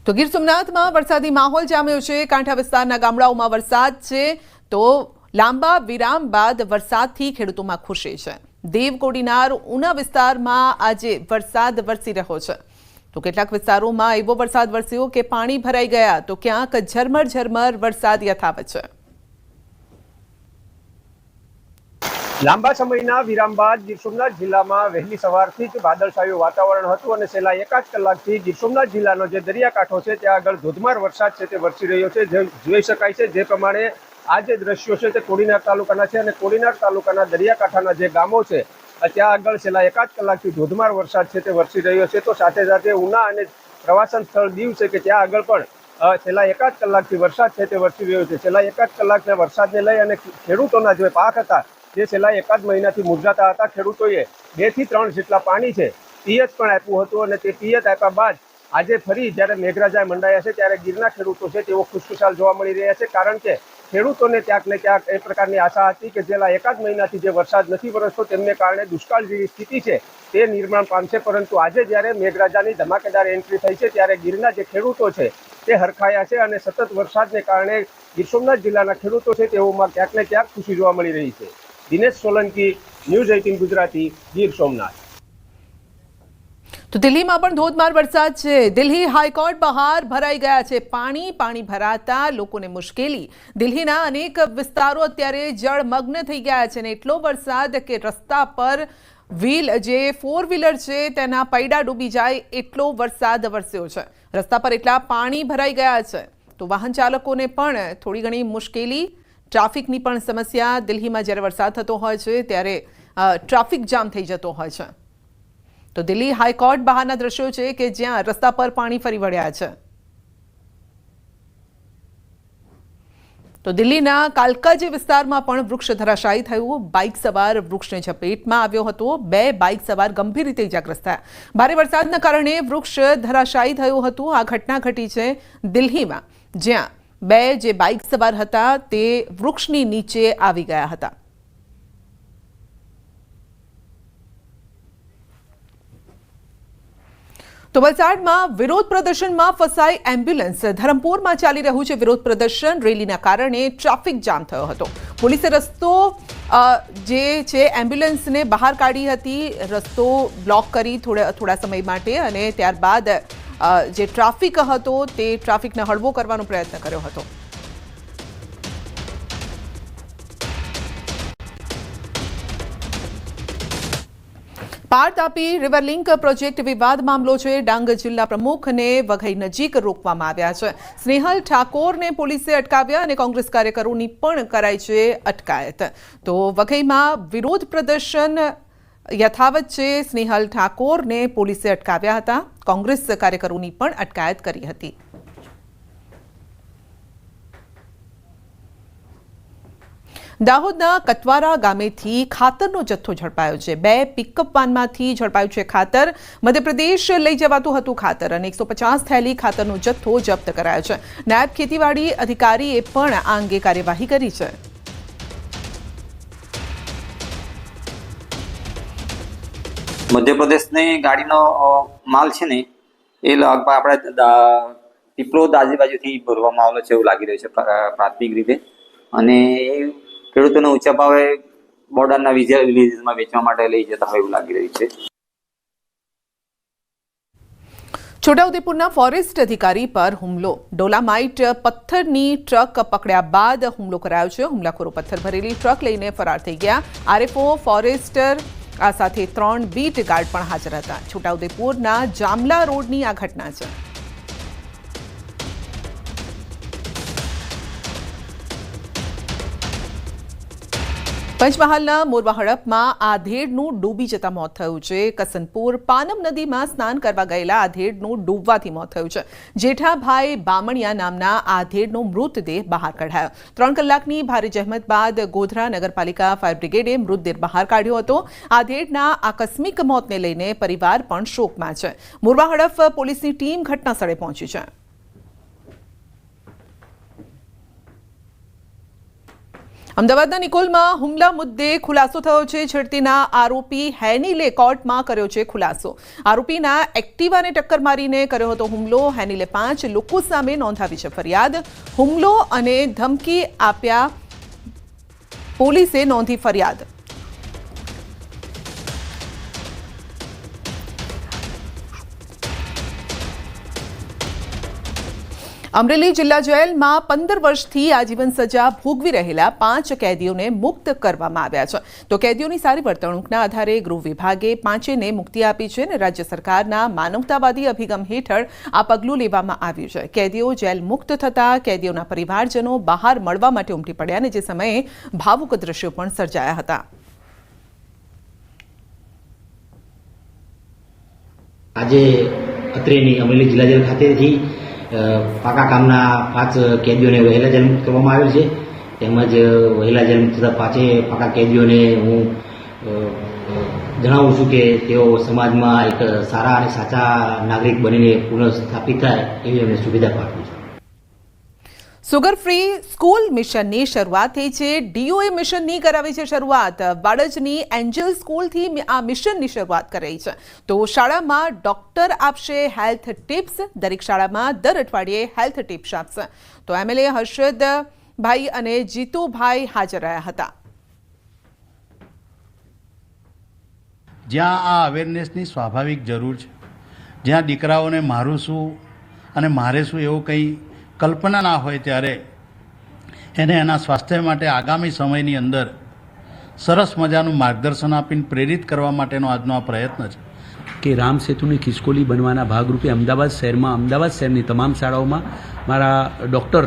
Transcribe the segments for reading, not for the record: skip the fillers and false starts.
તો ગીર સોમનાથમાં વરસાદી માહોલ જામ્યો છે। કાંઠા વિસ્તારના ગામડાઓમાં વરસાદ છે તો લાંબા વિરામ બાદ વરસાદથી ખેડૂતોમાં ખુશી છે। દેવકોડીનાર ઉના વિસ્તારમાં આજે વરસાદ વરસી રહ્યો છે તો કેટલાક વિસ્તારોમાં એવો વરસાદ વરસ્યો કે પાણી ભરાઈ ગયા તો ક્યાંક ઝરમર વરસાદ યથાવત છે। લાંબા સમયના વિરામ બાદ ગીર સોમનાથ જિલ્લામાં વહેલી સવારથી જ વાદળછાયું વાતાવરણ હતું અને છેલ્લા એકાદ કલાકથી ગીર સોમનાથ જિલ્લાનો જે દરિયાકાંઠો છે ત્યાં આગળ ધોધમાર વરસાદ છે તે વરસી રહ્યો છે। જોઈ શકાય છે જે પ્રમાણે આ જે દ્રશ્યો છે તે કોડીનાર તાલુકાના છે અને કોડીનાર તાલુકાના દરિયાકાંઠાના જે ગામો છે ત્યાં આગળ છેલ્લા એકાદ કલાકથી ધોધમાર વરસાદ છે તે વરસી રહ્યો છે। તો સાથે સાથે ઉના અને પ્રવાસન સ્થળ દીવ છે કે ત્યાં આગળ પણ છેલ્લા એકાદ કલાકથી વરસાદ છે તે વરસી રહ્યો છે। છેલ્લા એકાદ કલાકના વરસાદને લઈ અને ખેડૂતોના જે પાક હતા જે છેલ્લા એકાદ મહિનાથી મુરઝાતા હતા ખેડૂતોએ 2 થી 3 જેટલા પાણી છે પિયત પણ આપ્યું હતું અને તે પિયત આપ્યા બાદ આજે ફરી જ્યારે મેઘરાજા મંડાયા છે ત્યારે ગીરના ખેડૂતો છે તેઓ ખુશખુશાલ જોવા મળી રહ્યા છે। કારણ કે ખેડૂતોને ક્યાંક ને ક્યાંક એ પ્રકારની આશા હતી કે છેલ્લા એકાદ મહિનાથી જે વરસાદ નથી વરસતો તેમને કારણે દુષ્કાળ જેવી સ્થિતિ છે તે નિર્માણ પામશે, પરંતુ આજે જ્યારે મેઘરાજાની ધમાકેદાર એન્ટ્રી થઈ છે ત્યારે ગીરના જે ખેડૂતો છે તે હરખાયા છે અને સતત વરસાદને કારણે ગીર સોમનાથ જિલ્લાના ખેડૂતો છે તેઓમાં ક્યાંક ને ક્યાંક ખુશી જોવા મળી રહી છે। દિનેશ સોલંકી, ન્યૂઝ 18 ગુજરાતી, ગીર સોમનાથ। તો દિલ્હીમાં પણ ધોધમાર વરસાદ છે। દિલ્હી હાઈકોર્ટ બહાર ભરાઈ ગયા છે પાણી ભરાતા લોકોને મુશ્કેલી। દિલ્હીના અનેક વિસ્તારો અત્યારે જળમગ્ન થઈ ગયા છે અને એટલો વરસાદ કે રસ્તા પર જે 4 વ્હીલર છે તેના પૈડા ડૂબી જાય એટલો વરસાદ વરસ્યો છે। રસ્તા પર એટલા પાણી ભરાઈ ગયા છે તો વાહન ચાલકોને પણ થોડી ઘણી મુશ્કેલી, ટ્રાફિકની પણ સમસ્યા। દિલ્હીમાં જ્યારે વરસાદ થતો હોય છે ત્યારે ટ્રાફિક જામ થઈ જતો હોય છે। તો દિલ્હી હાઈકોર્ટ બહારના દ્રશ્યો છે કે જ્યાં રસ્તા પર પાણી ફરી વળ્યા છે। તો દિલ્હીના કાલકાજી વિસ્તારમાં પણ વૃક્ષ ધરાશાયી થયું। બાઇક સવાર વૃક્ષને ઝપેટમાં આવ્યો હતો। 2 બાઇક સવાર ગંભીર રીતે ઇજાગ્રસ્ત થયા। ભારે વરસાદના કારણે વૃક્ષ ધરાશાયી થયું હતું। આ ઘટના ઘટી છે દિલ્હીમાં, જ્યાં 2 જે બાઇક સવાર હતા તે વૃક્ષની નીચે આવી ગયા હતા। તો વલસાડમાં વિરોધ પ્રદર્શનમાં ફસાઈ એમ્બ્યુલન્સ। ધરમપુરમાં ચાલી રહ્યું છે વિરોધ પ્રદર્શન। રેલીના કારણે ટ્રાફિક જામ થયો હતો। પોલીસે રસ્તો જે છે એમ્બ્યુલન્સને બહાર કાઢી હતી, રસ્તો બ્લોક કરી થોડા સમય માટે અને ત્યારબાદ જે ટ્રાફિક હતો તે ટ્રાફિકને હળવો કરવાનો પ્રયત્ન કર્યો હતો। પાર તાપી રિવર લિંક પ્રોજેક્ટ વિવાદ મામલો છે। ડાંગ જિલ્લા પ્રમુખને વઘઈ નજીક રોકવામાં આવ્યા છે। સ્નેહલ ઠાકોરને પોલીસે અટકાવ્યા અને કોંગ્રેસ કાર્યકરોની પણ કરાઈ છે અટકાયત। તો વઘઈમાં વિરોધ પ્રદર્શન યથાવત છે। સ્નેહલ ઠાકોરને પોલીસે અટકાવ્યા હતા। કોંગ્રેસ કાર્યકરોની પણ અટકાયત કરી હતી। દાહોદના કતવારા ગામેથી ખાતરનો જથ્થો ઝડપાયો છે। 2 પિકઅપ વાનમાંથી ઝડપાયું છે ખાતર। મધ્યપ્રદેશ લઈ જવાતું હતું ખાતર અને 150 થેલી ખાતરનો જથ્થો જપ્ત કરાયો છે। નાયબ ખેતીવાડી અધિકારીએ પણ આ અંગે કાર્યવાહી કરી છે। મધ્યપ્રદેશની ગાડીનો માલ છે ને એ લગભગ આપણે પીપળોદ આજુબાજુથી ભરવામાં આવેલો છે એવું લાગી રહ્યું છે પ્રાથમિક રીતે, અને ખેડૂતોને ઊંચા ભાવે બોર્ડરના વિલેજીસમાં વેચવા માટે લઈ જતા હોય એવું લાગી રહ્યું છે। છોટાઉદેપુરના ફોરેસ્ટ અધિકારી પર હુમલો। ડોલામાઇટ પથ્થરની ટ્રક પકડ્યા બાદ હુમલો કરાયો છે। હુમલાખોરો પથ્થર ભરેલી ટ્રક લઈને ફરાર થઈ ગયા। આરએફઓ, ફોરેસ્ટર આ સાથે 3 બીટ ગાર્ડ પણ હાજર હતા। છોટાઉદેપુરના જામલા રોડની આ ઘટના છે। પંચમહાલના મોરવા હડપમાં આધેડનું ડૂબી જતા મોત થયું છે। કસનપુર પાનમ નદીમાં સ્નાન કરવા ગયેલા આધેડનું ડૂબવાથી મોત થયું છે। જેઠાભાઈ બામણિયા નામના આધેડનો મૃતદેહ બહાર કઢાયો। 3 કલાકની ભારે જહેમત બાદ ગોધરા નગરપાલિકા ફાયર બ્રિગેડે મૃતદેહ બહાર કાઢ્યો હતો। આધેડના આકસ્મિક મોતને લઈને પરિવાર પણ શોકમાં છે। મોરવા હડપ પોલીસની ટીમ ઘટના સ્થળે પહોંચી છે। અમદાવાદના નિકોલમાં હુમલા મુદ્દે ખુલાસો થયો છે. છેડતીના આરોપી હેનીલે કોર્ટમાં કર્યો છે ખુલાસો. આરોપીના એક્ટિવાને ટક્કર મારીને કર્યો હતો હુમલો. હેનીલે 5 લોકો સામે નોંધાવી છે ફરિયાદ. હુમલો અને ધમકી આપ્યા પોલીસે નોંધી ફરિયાદ. અમરેલી જિલ્લા જેલમાં 15 વર્ષથી આજીવન સજા ભોગવી રહેલા 5 કેદીઓને મુક્ત કરવામાં આવ્યા છે. તો કેદીઓની સારી વર્તણૂકના આધારે ગૃહ વિભાગે 5ને મુક્તિ આપી છે અને રાજ્ય સરકારના માનવતાવાદી અભિગમ હેઠળ આ પગલું લેવામાં આવ્યું છે. કેદીઓ જેલ મુક્ત થતા કેદીઓના પરિવારજનો બહાર મળવા માટે ઉમટી પડ્યા અને જે સમયે ભાવુક દ્રશ્યો પણ સર્જાયા હતા. આજે અત્રેની અમરેલી જિલ્લા જેલ ખાતેથી પાકા કામના 5 કેદીઓને વહેલા જેલ મુક્ત કરવામાં આવેલ છે. તેમજ વહેલા જેલ મુક્ત થતા 5 પાકા કેદીઓને હું જણાવું છું કે તેઓ સમાજમાં એક સારા અને સાચા નાગરિક બનીને પુનઃસ્થાપિત થાય એવી અમને સુવિધા પાઠવું છું. સુગર ફ્રી સ્કૂલ મિશનની શરૂઆત થઈ છે. ડીઓએ મિશનની કરાવી છે શરૂઆત. વાડજની એન્જલ સ્કૂલથી આ મિશનની શરૂઆત કરાઈ છે. તો શાળામાં ડોક્ટર આપશે હેલ્થ ટિપ્સ. દરેક શાળામાં દર અઠવાડિયે હેલ્થ ટિપ્સ આપશે. તો એમએલએ હર્ષદભાઈ અને જીતુભાઈ હાજર રહ્યા હતા. જ્યાં આ અવેરનેસની સ્વાભાવિક જરૂર છે, જ્યાં દીકરાઓને મારું શું અને મારે શું એવું કંઈ કલ્પના ના હોય, ત્યારે એને એના સ્વાસ્થ્ય માટે આગામી સમયની અંદર સરસ મજાનું માર્ગદર્શન આપીને પ્રેરિત કરવા માટેનો આજનો આ પ્રયત્ન છે કે રામ સેતુની ખિસકોલી બનવાના ભાગરૂપે અમદાવાદ શહેરની તમામ શાળાઓમાં મારા ડૉક્ટર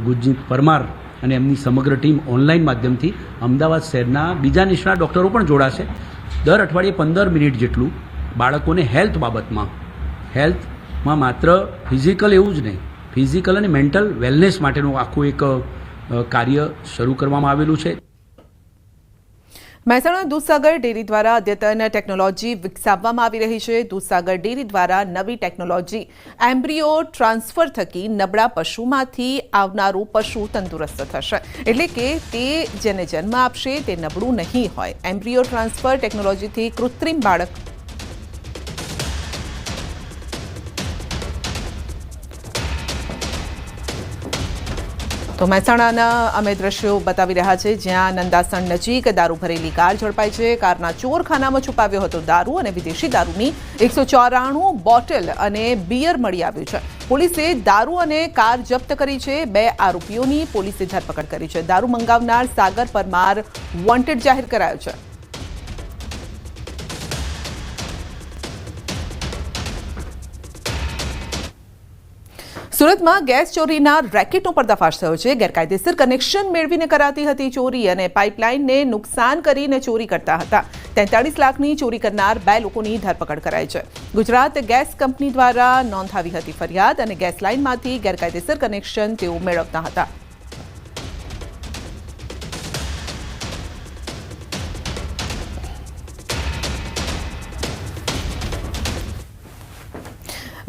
ગુરજીત પરમાર અને એમની સમગ્ર ટીમ ઓનલાઈન માધ્યમથી અમદાવાદ શહેરના બીજા નિષ્ણાત ડૉક્ટરો પણ જોડાશે. દર અઠવાડિયે 15 મિનિટ જેટલું બાળકોને હેલ્થમાં માત્ર ફિઝિકલ એવું જ નહીં, ફિઝિકલ અને મેન્ટલ વેલનેસ માટેનું આખું એક કાર્ય શરૂ કરવામાં આવેલું છે. મહેસાણા દૂધસાગર ડેરી દ્વારા અદ્યતન ટેકનોલોજી વિકસાવવામાં આવી રહી છે. દૂધસાગર ડેરી દ્વારા નવી ટેકનોલોજી એમ્બ્રિયો ટ્રાન્સફર થકી નબળા પશુમાંથી આવનારું પશુ તંદુરસ્ત થશે. એટલે કે તે જેને જન્મ આપશે તે નબળું નહીં હોય. એમ્બ્રિયો ટ્રાન્સફર ટેકનોલોજીથી કૃત્રિમ બાળક તો મહેસાણાના અમે દ્રશ્યો બતાવી રહ્યા છે જ્યાં નંદાસણ નજીક દારૂ ભરેલી કાર ઝડપાઈ છે. કારના ચોરખાનામાં છુપાવ્યો હતો દારૂ અને વિદેશી દારૂની 194 બોટલ અને બિયર મળી આવ્યું છે. પોલીસે દારૂ અને કાર જપ્ત કરી છે. 2 આરોપીઓની પોલીસે ધરપકડ કરી છે. દારૂ મંગાવનાર સાગર પરમાર વોન્ટેડ જાહેર કરાયો છે. સુરતમાં ગેસ ચોરીના રેકેટનો પર્દાફાશ થયો છે. ગેરકાયદેસર કનેક્શન મેળવીને કરાતી હતી ચોરી અને પાઇપલાઇનને નુકસાન કરીને ચોરી કરતા હતા. 43 લાખની ચોરી કરનાર 2 લોકોની ધરપકડ કરાઈ છે. ગુજરાત ગેસ કંપની દ્વારા નોંધાવી હતી ફરિયાદ અને ગેસ લાઇનમાંથી ગેરકાયદેસર કનેક્શન તેઓ મેળવતા હતા.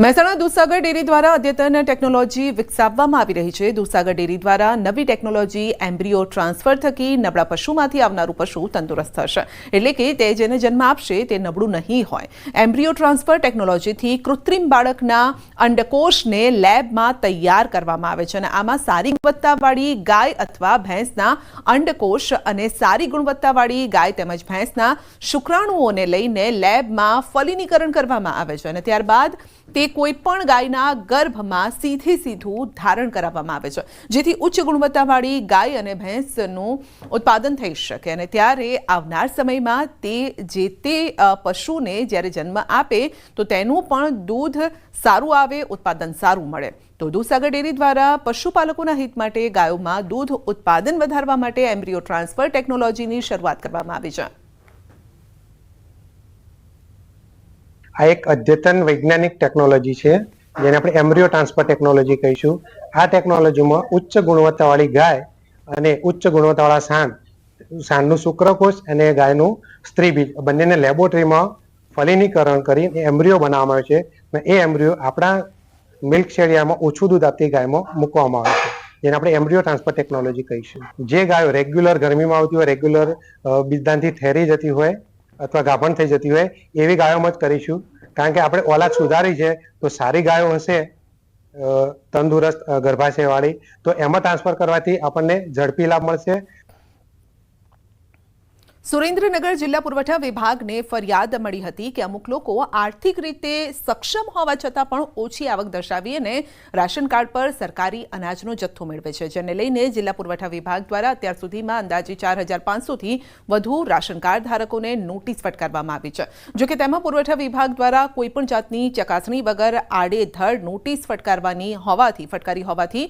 મહેસાણા દૂધસાગર ડેરી દ્વારા અદ્યતન ટેકનોલોજી વિકસાવવામાં આવી રહી છે. દૂધસાગર ડેરી દ્વારા નવી ટેકનોલોજી એમ્બ્રિયો ટ્રાન્સફર થકી નબળા પશુમાંથી આવનારું પશુ તંદુરસ્ત થશે. એટલે કે તે જેને જન્મ આપશે તે નબળું નહીં હોય. એમ્બ્રિયો ટ્રાન્સફર ટેકનોલોજીથી કૃત્રિમ બાળકના અંડકોષને લેબમાં તૈયાર કરવામાં આવે છે અને આમાં સારી ગુણવત્તાવાળી ગાય અથવા ભેંસના અંડકોષ અને સારી ગુણવત્તાવાળી ગાય તેમજ ભેંસના શુક્રાણુઓને લઈને લેબમાં ફલિનીકરણ કરવામાં આવે છે અને ત્યારબાદ તે કોઈપણ ગાયના ગર્ભમાં સીધું ધારણ કરાવવામાં આવે છે, જેથી ઉચ્ચ ગુણવત્તાવાળી ગાય અને ભેંસનું ઉત્પાદન થઈ શકે અને ત્યારે આવનાર સમયમાં તે પશુને જ્યારે જન્મ આપે તો તેનું પણ દૂધ સારું આવે, ઉત્પાદન સારું મળે. તો દૂધસાગર ડેરી દ્વારા પશુપાલકોના હિત માટે ગાયોમાં દૂધ ઉત્પાદન વધારવા માટે એમ્બ્રિયો ટ્રાન્સફર ટેકનોલોજીની શરૂઆત કરવામાં આવી છે. આ એક અદ્યતન વૈજ્ઞાનિક ટેકનોલોજી છે જેને આપણે એમ્બ્રિયો ટ્રાન્સફર ટેકનોલોજી કહીશું. આ ટેકનોલોજીમાં ઉચ્ચ ગુણવત્તાવાળી ગાય અને ઉચ્ચ ગુણવત્તાવાળા સાંડનું શુક્રકોષ અને ગાયનું સ્ત્રીબીજ બંનેને લેબોરેટરીમાં ફલિનીકરણ કરી એમ્બ્રિયો બનાવવામાં આવે છે અને એ એમ્બ્રિયો આપણા મિલ્ક શેરિયામાં ઓછું દૂધ આપતી ગાયમાં મૂકવામાં આવે છે. જેને આપણે એમ્બ્રિયો ટ્રાન્સફર ટેકનોલોજી કહીશું. જે ગાયો રેગ્યુલર ગરમીમાં આવતી હોય, રેગ્યુલર બીજદાનથી થેરી જતી હોય અથવા ગાભણ થઈ જતી હોય એવી ગાયોમાં જ કરીશું. કારણ કે આપણે ઓલાદ સુધારી છે તો સારી ગાયો હશે તંદુરસ્ત ગર્ભાશય વાળી, તો એમાં ટ્રાન્સફર કરવાથી આપણને ઝડપી લાભ મળશે. સુરેન્દ્રનગર જિલ્લા પુરવઠા વિભાગને ફરિયાદ મળી હતી કે અમુક લોકો આર્થિક રીતે સક્ષમ હોવા છતાં પણ ઓછી આવક દર્શાવી અને રાશન કાર્ડ પર સરકારી અનાજનો જથ્થો મેળવે છે, જેને લઈને જિલ્લા પુરવઠા વિભાગ દ્વારા અત્યાર સુધીમાં અંદાજે 4500થી વધુ રાશન કાર્ડ ધારકોને નોટિસ ફટકારવામાં આવી છે. જોકે તેમાં પુરવઠા વિભાગ દ્વારા કોઈપણ જાતની ચકાસણી વગર આડેધડ નોટિસ ફટકારી હોવાથી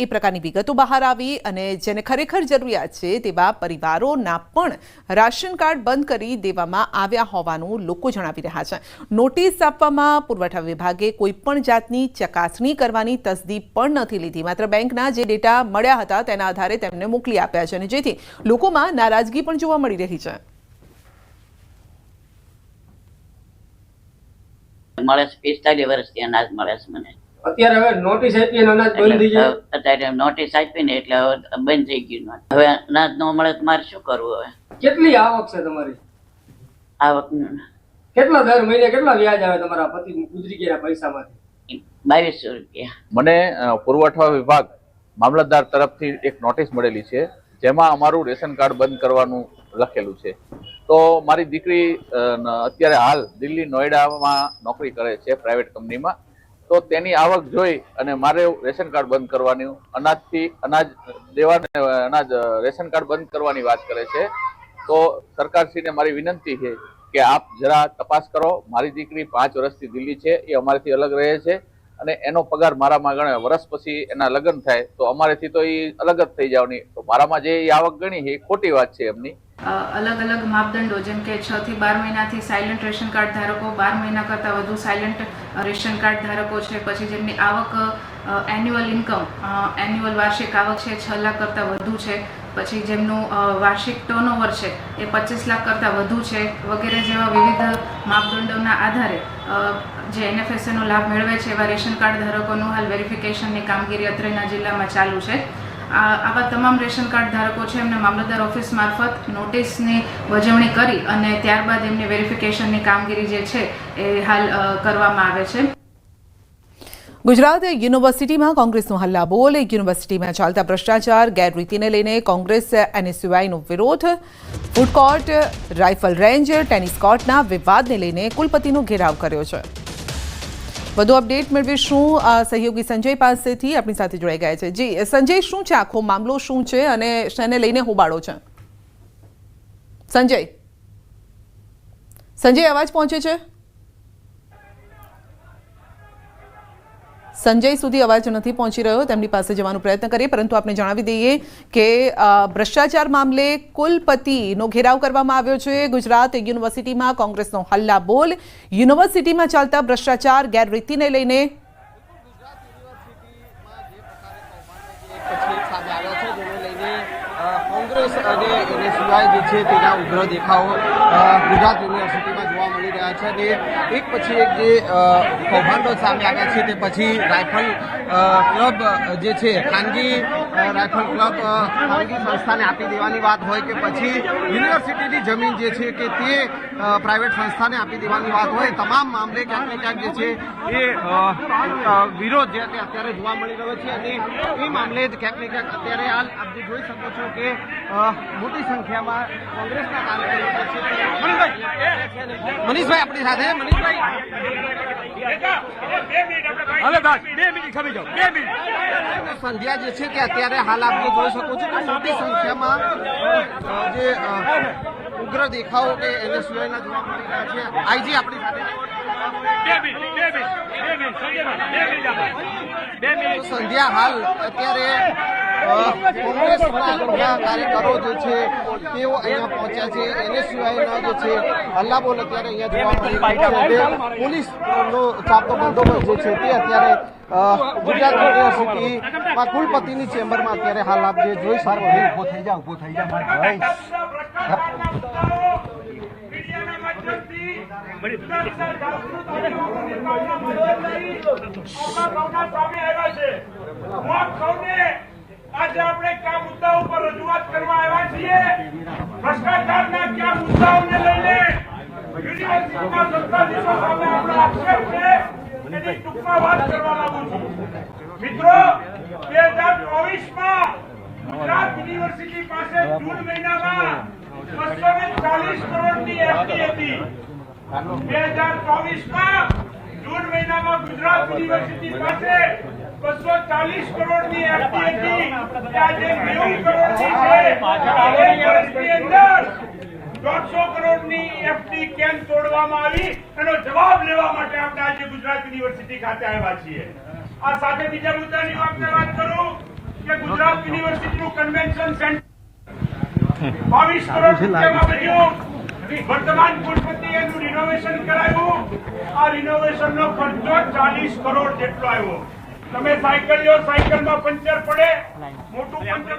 એ પ્રકારની વિગતો બહાર આવી અને જેને ખરેખર જરૂરિયાત છે તેવા પરિવારોના પણ રાશન કાર્ડ બંધ કરી દેવામાં આવ્યા હોવાનું લોકો જણાવી રહ્યા છે. નોટિસ આપવામાં પુરવઠા વિભાગે કોઈ પણ જાતની ચકાસણી કરવાની તસદી પણ નથી લીધી. માત્ર બેંકના જે ડેટા મળ્યા હતા તેના આધારે તેમને મોકલી આપ્યા છે અને જેથી લોકોમાં નારાજગી પણ જોવા મળી રહી છે. મળે છે 45 વર્ષથી અનાજ મળે છે મને. અત્યારે હવે નોટિસ આપી અને અનાજ બંધ થઈ ગયું. અત્યારે નોટિસ આપીને એટલે હવે બંધ થઈ ગયું. હવે અનાજ ન મળે તો મારે શું કરવું? હવે કેટલી આવક છે તમારી? આવક કેટલા દર મહિને કેટલા વ્યાજ આવે તમારા પતિ ગુજરી ગયા પૈસામાંથી? 2200 રૂપિયા. મને પુરવઠા વિભાગ મામલતદાર તરફથી એક નોટિસ મળેલી છે, જેમાં અમારું રેશન કાર્ડ બંધ કરવાનું લખેલું છે. તો મારી દીકરી અત્યારે હાલ દિલ્હી નોઈડામાં નોકરી કરે છે પ્રાઇવેટ કંપનીમાં. તો તેની આવક જોઈ અને મારે રેશન કાર્ડ બંધ કરવાનું, અનાજ રેશન કાર્ડ બંધ કરવાની વાત કરે છે. તો સરકારશ્રીને મારી વિનંતી છે કે આપ જરા તપાસ કરો. મારી દીકરી 5 વર્ષથી દિલ્હી છે, એ અમારેથી અલગ રહે છે અને એનો પગાર મારામાં ગણે. વર્ષ પછી એના લગ્ન થાય તો અમારેથી તો એ અલગ જ થઈ જવાની. તો મારામાં જે આવક ગણી છે એ ખોટી વાત છે એમની. અલગ અલગ માપદંડો જેમ કે 6 થી 12 મહિનાથી સાયલન્ટ રેશન કાર્ડ ધારકો, 12 મહિના કરતાં વધુ સાયલન્ટ રેશન કાર્ડ ધારકો છે, પછી જેમની આવક એન્યુઅલ ઇન્કમ એન્યુઅલ વાર્ષિક આવક છે 6 લાખ કરતાં વધુ છે, પછી જેમનું વાર્ષિક ટર્નઓવર છે એ 25 લાખ કરતાં વધુ છે, વગેરે જેવા વિવિધ માપદંડોના આધારે જે NFSAનો લાભ મેળવે છે એવા રેશન કાર્ડ ધારકોનું હાલ વેરિફિકેશનની કામગીરી અત્રેના જિલ્લામાં ચાલુ છે. આવા તમામ રેશન કાર્ડ ધારકો છે એમને મામલતદાર ઓફિસ મારફત નોટિસની વજવણી કરી અને ત્યારબાદ એમની વેરિફિકેશનની કામગીરી જે છે એ હાલ કરવામાં આવે છે. ગુજરાત યુનિવર્સિટીમાં કોંગ્રેસનો હલ્લાબોલ. યુનિવર્સિટીમાં ચાલતા ભ્રષ્ટાચાર, ગેરરીતિને લઈને કોંગ્રેસ NSUIનો વિરોધ. Food court, rifle range, tennis કોર્ટના વિવાદને લઈને કુલપતિનો ઘેરાવ કર્યો છે. વધુ અપડેટ મેળવીશું સહયોગી સંજય પાસેથી. આપણી સાથે જોડાઈ ગયા છે. જી સંજય, શું છે આખો મામલો, શું છે અને શેને લઈને હોબાળો છે? સંજય અવાજ પહોંચે છે? સંજય સુધી અવાજ નથી પહોંચી રહ્યો. તેમની પાસે જવાનો પ્રયત્ન કરીએ, પરંતુ આપણે જણાવી દઈએ કે ભ્રષ્ટાચાર મામલે કુલપતિનો ઘેરાવ કરવામાં આવ્યો છે. ગુજરાત યુનિવર્સિટીમાં કોંગ્રેસનો હલ્લાબોલ. યુનિવર્સિટીમાં ચાલતા ભ્રષ્ટાચાર, ગેરરીતિને લઈને કોંગ્રેસ અને NSUI જે છે તેના ઉગ્ર દેખાવો ગુજરાત યુનિવર્સિટીમાં જોવા મળી રહ્યા છે અને એક પછી એક જે કૌભાંડો સામે આવ્યા છે તે પછી રાઇફલ ક્લબ જે છે ખાનગી રાઇફલ ક્લબ ખાનગી સંસ્થાને આપી દેવાની વાત હોય કે પછી યુનિવર્સિટીની જમીન જે છે કે તે પ્રાઇવેટ સંસ્થાને આપી દેવાની વાત હોય, તમામ મામલે ક્યાંક ને ક્યાંક જે છે એ વિરોધ જે અત્યારે જોવા મળી રહ્યો છે અને એ મામલે ક્યાંક ને ક્યાંક અત્યારે હાલ આપ જે જોઈ શકો છો કે મોટી સંખ્યામાં કોંગ્રેસના કાર્યકરો છે. મનીષભાઈ આપણી સાથે. મનીષભાઈ, સંધ્યા જે છે કે અત્યારે હાલ આપ જે જોઈ શકો છો કે મોટી સંખ્યામાં જે ઉગ્ર દેખાવો કે NSUIના જોવા મળી રહ્યા છે. આઈજી આપણી સાથે. સંધ્યા, હાલ અત્યારે કોંગ્રેસના કાર્યકરો જે છે તેઓ અહીંયા પહોંચ્યા છે. NSUIના જે છે હલ્લાબોલ અત્યારે અહીંયા જોવા મળી રહ્યો છે. પોલીસનો ચાપતો બંદોબસ્ત જે છે તે અત્યારે ગુજરાત યુનિવર્સિટીમાં કુલપતિની ચેમ્બરમાં અત્યારે હાલ આપ જે જોઈ શકો. ઉભો થઈ જા ભાઈ. સામે આવ્યા છે સત્તાધીશો સામે આપણો આક્ષેપ છે એની ટૂંકમાં વાત કરવા માંગુ છું. મિત્રો 2024માં ગુજરાત યુનિવર્સિટી પાસે જૂન મહિનામાં 240 કરોડની એફડી હતી. 2024માં જૂન મહિનામાં ગુજરાત યુનિવર્સિટી પાસે 240 કરોડની એફડી હતી. આજે 90 કરોડની છે. વર્ષની અંદર 150 કરોડની એફડી કેમ તોડવામાં આવી એનો જવાબ લેવા માટે આપણે આજે ગુજરાત યુનિવર્સિટી ખાતે આવ્યા છીએ. આ સાથે બીજા મુદ્દાની વાત કરું કે ગુજરાત યુનિવર્સિટીનું કન્વેન્શન સેન્ટર 22 કરોડ રૂપિયામાં બન્યું. વર્તમાન કુલપતિ એનું રિનોવેશન કરાયું. આ રિનોવેશનનો ખર્ચો 40 કરોડ જેટલો આવ્યો. તમે સાયકલ લો, સાયકલમાં પંચર પડે, મોટું પંચર